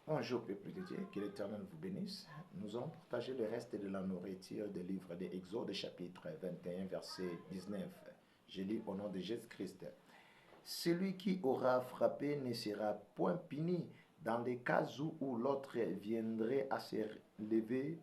Bonjour, peuple de Dieu, que l'Éternel vous bénisse. Nous allons partager le reste de la nourriture des livres de Exode, chapitre 21, verset 19. Je lis au nom de Jésus-Christ. Celui qui aura frappé ne sera point puni dans les cas où l'autre viendrait à se lever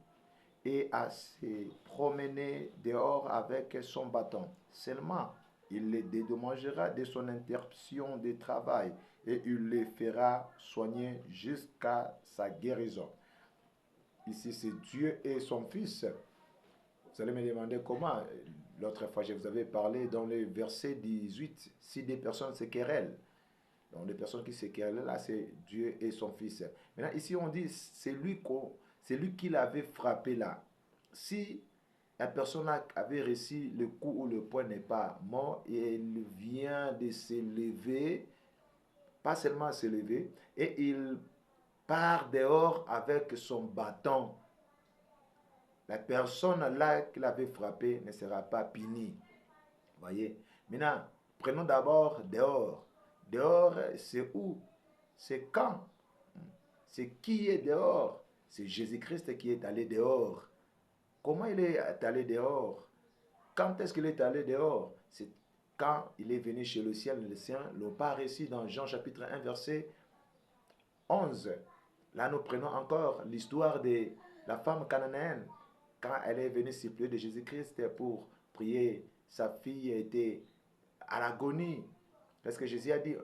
et à se promener dehors avec son bâton. Seulement, il le dédommagera de son interruption de travail et il le fera soigner jusqu'à sa guérison. Ici, c'est Dieu et son Fils. Vous allez me demander comment. L'autre fois, je vous avais parlé dans le verset 18, si des personnes se querellent. Donc, les personnes qui se querellent, là, c'est Dieu et son Fils. Maintenant, ici, on dit, c'est lui qui l'avait frappé là. Si la personne avait reçu le coup ou le poing n'est pas mort et il vient de se lever, pas seulement se lever, et il part dehors avec son bâton, la personne là qui l'avait frappé ne sera pas punie. Voyez. Maintenant, prenons d'abord dehors. Dehors, c'est où? C'est quand? C'est qui est dehors? C'est Jésus-Christ qui est allé dehors. Comment il est allé dehors? Quand est-ce qu'il est allé dehors? C'est quand il est venu chez le ciel, les siens l'ont pas reçu dans Jean chapitre 1, verset 11. Là, nous prenons encore l'histoire de la femme cananéenne. Quand elle est venue supplier de Jésus-Christ pour prier, sa fille était à l'agonie. Parce que Jésus a dit,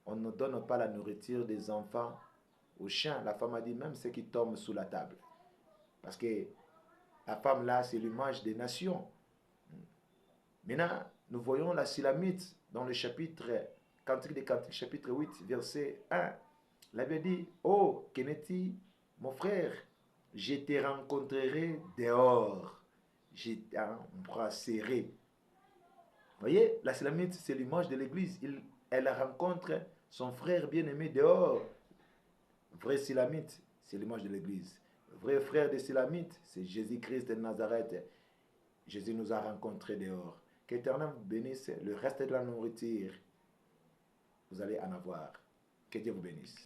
on ne donne pas la nourriture des enfants aux chiens. La femme a dit, même ceux qui tombent sous la table. Parce que la femme là, c'est l'image des nations. Maintenant, nous voyons la Silamite dans le chapitre, Cantique des Cantiques, chapitre 8, verset 1. Il avait dit, oh, Kennedy, mon frère, je te rencontrerai dehors. Je t'embrasserai. Vous voyez, la Silamite, c'est l'image de l'Église. Elle rencontre son frère bien-aimé dehors. Vrai Silamite, c'est l'image de l'Église. Vrai frère des Silamites, c'est Jésus-Christ de Nazareth. Jésus nous a rencontrés dehors. Que l'Éternel vous bénisse. Le reste de la nourriture, vous allez en avoir. Que Dieu vous bénisse.